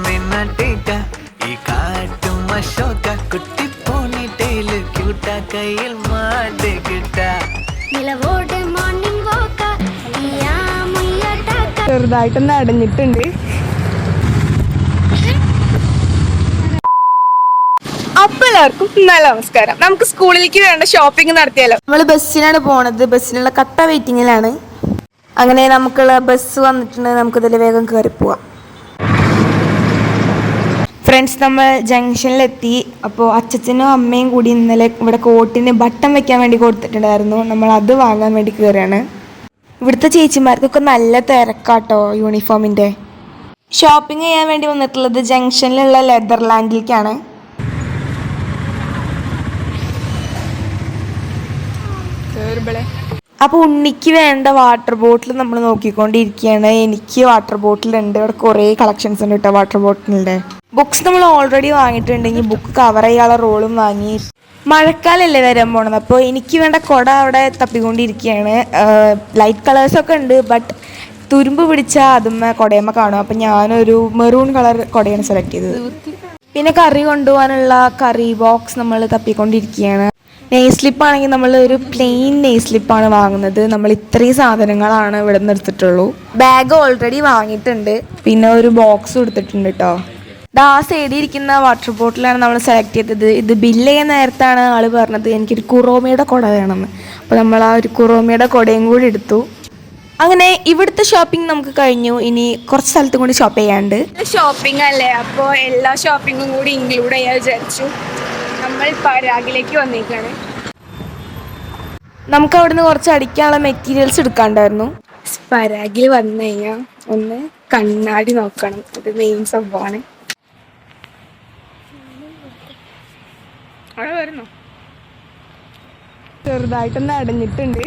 മിന്നട്ടേക്ക ഈ കാറ്റും അശോക കുട്ടി പോണി ടൈല് ക്യൂട്ട കയ്യിൽ മാട്ട് കിട്ട ചെറുതായിട്ടൊന്ന് അടഞ്ഞിട്ടുണ്ട്. അപ്പൊ എല്ലാവർക്കും നല്ല നമസ്കാരം. നമുക്ക് സ്കൂളിലേക്ക് വേണ്ട ഷോപ്പിംഗ് നടത്തിയാലോ? നമ്മൾ ബസ്സിനാണ് പോണത്. ബസ്സിനുള്ള കട്ട വെയിറ്റിങ്ങിലാണ്. അങ്ങനെ നമുക്കുള്ള ബസ് വന്നിട്ടുണ്ട്. നമുക്കിതിൽ വേഗം കയറി പോവാം. ഫ്രണ്ട്സ്, നമ്മൾ ജംഗ്ഷനിലെത്തി. അപ്പോൾ അച്ഛനും അമ്മയും കൂടി ഇന്നലെ ഇവിടെ കോട്ടിന് ബട്ടൺ വെക്കാൻ വേണ്ടി കൊടുത്തിട്ടുണ്ടായിരുന്നു. നമ്മൾ അത് വാങ്ങാൻ വേണ്ടി കയറുകയാണ്. ഇവിടുത്തെ ചേച്ചിമാർക്കൊക്കെ നല്ല തിരക്കാട്ടോ യൂണിഫോമിൻ്റെ. ഷോപ്പിംഗ് ചെയ്യാൻ വേണ്ടി വന്നിട്ടുള്ളത് ജംഗ്ഷനിലുള്ള ലെതർലാൻഡിലേക്കാണ്. അപ്പോൾ ഉണ്ണിക്ക് വേണ്ട വാട്ടർ ബോട്ടിൽ നമ്മൾ നോക്കിക്കൊണ്ടിരിക്കുകയാണ്. എനിക്ക് വാട്ടർ ബോട്ടിലുണ്ട്. ഇവിടെ കുറേ കളക്ഷൻസ് ഉണ്ട് കേട്ടോ വാട്ടർ ബോട്ടിലിൻ്റെ. ബുക്സ് നമ്മൾ ഓൾറെഡി വാങ്ങിയിട്ടുണ്ടെങ്കിൽ ബുക്ക് കവർ ചെയ്യാനുള്ള റോളും വാങ്ങി. മഴക്കാലല്ലേ വരാൻ പോണത്. അപ്പോൾ എനിക്ക് വേണ്ട കുട അവിടെ തപ്പിക്കൊണ്ടിരിക്കുകയാണ്. ലൈറ്റ് കളേഴ്സൊക്കെ ഉണ്ട്, ബട്ട് തുരുമ്പ് പിടിച്ചാൽ അതുമ്മ കുടയമ്മ കാണും. അപ്പം ഞാനൊരു മെറൂൺ കളർ കുടയാണ് സെലക്ട് ചെയ്തത്. പിന്നെ കറി കൊണ്ടുപോകാനുള്ള കറി ബോക്സ് നമ്മൾ തപ്പിക്കൊണ്ടിരിക്കുകയാണ്. നെയ് സ്ലിപ്പാണെങ്കിൽ നമ്മൾ ഒരു പ്ലെയിൻ നെയ് സ്ലിപ്പാണ് വാങ്ങുന്നത്. നമ്മൾ ഇത്രയും സാധനങ്ങളാണ് ഇവിടെ നിന്ന് എടുത്തിട്ടുള്ളൂ. ബാഗ് ഓൾറെഡി വാങ്ങിയിട്ടുണ്ട്. പിന്നെ ഒരു ബോക്സ് എടുത്തിട്ടുണ്ട് കേട്ടോ. ആ സൈഡിൽ ഇരിക്കുന്ന വാട്ടർ ബോട്ടിലാണ് നമ്മൾ സെലക്ട് ചെയ്തത്. ഇത് ബില്ല് ചെയ്യാൻ നേരത്താണ് ആൾ പറഞ്ഞത് എനിക്കൊരു കുറോമയുടെ കുട വേണമെന്ന്. അപ്പോൾ നമ്മൾ ആ ഒരു കുറോമയുടെ കുടയും കൂടി എടുത്തു. അങ്ങനെ ഇവിടുത്തെ ഷോപ്പിംഗ് നമുക്ക് കഴിഞ്ഞു. ഇനി കുറച്ച് സ്ഥലത്തും കൂടി ഷോപ്പ് ചെയ്യാണ്ട്. ഷോപ്പിംഗ് അല്ലേ, അപ്പോൾ എല്ലാ ഷോപ്പിങ്ങും കൂടി ഇൻക്ലൂഡ് ചെയ്യാൻ വിചാരിച്ചു. നമ്മൾ പരാഗിലേക്ക് വന്നേക്കാണ്. നമുക്ക് അവിടുന്ന് കുറച്ച് അടിക്കാനുള്ള മെറ്റീരിയൽസ് എടുക്കാണ്ടായിരുന്നു. പരാഗിൽ വന്നു കഴിഞ്ഞാൽ ഒന്ന് കണ്ണാടി നോക്കണം. അത് മെയിൻ സംഭവമാണ്. അവിടെ വരുന്നു. ചെറുതായിട്ടൊന്ന് അടഞ്ഞിട്ടുണ്ട്.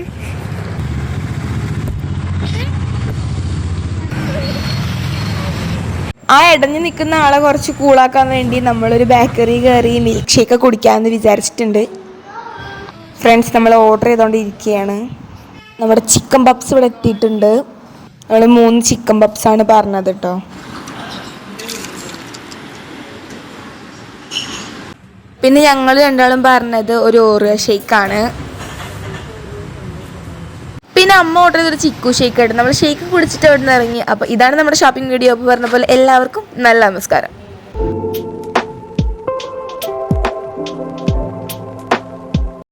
ആ ഇടഞ്ഞു നിൽക്കുന്ന ആളെ കുറച്ച് കൂളാക്കാൻ വേണ്ടി നമ്മളൊരു ബേക്കറി കയറി മിൽക്ക് ഷേക്ക് കുടിക്കാമെന്ന് വിചാരിച്ചിട്ടുണ്ട്. ഫ്രണ്ട്സ്, നമ്മൾ ഓർഡർ ചെയ്തുകൊണ്ടിരിക്കുകയാണ്. നമ്മുടെ ചിക്കൻ പപ്സ് ഇവിടെ എത്തിയിട്ടുണ്ട്. നമ്മൾ 3 ചിക്കൻ പപ്സാണ് പറഞ്ഞത് കേട്ടോ. പിന്നെ ഞങ്ങൾ രണ്ടാളും പറഞ്ഞത് ഒരു ഓറിയോ ഷേക്കാണ്. പിന്നെ അമ്മ ഓർഡർ ചെയ്തൊരു ചിക്കു ഷേക്ക് ആയിട്ട് നമ്മൾ ഷേക്ക് കുടിച്ചിട്ട് അവിടെ നിന്ന് ഇറങ്ങി. അപ്പോൾ ഇതാണ് നമ്മുടെ ഷോപ്പിംഗ് വീഡിയോ. അപ്പോൾ പറഞ്ഞ പോലെ എല്ലാവർക്കും നല്ല നമസ്കാരം.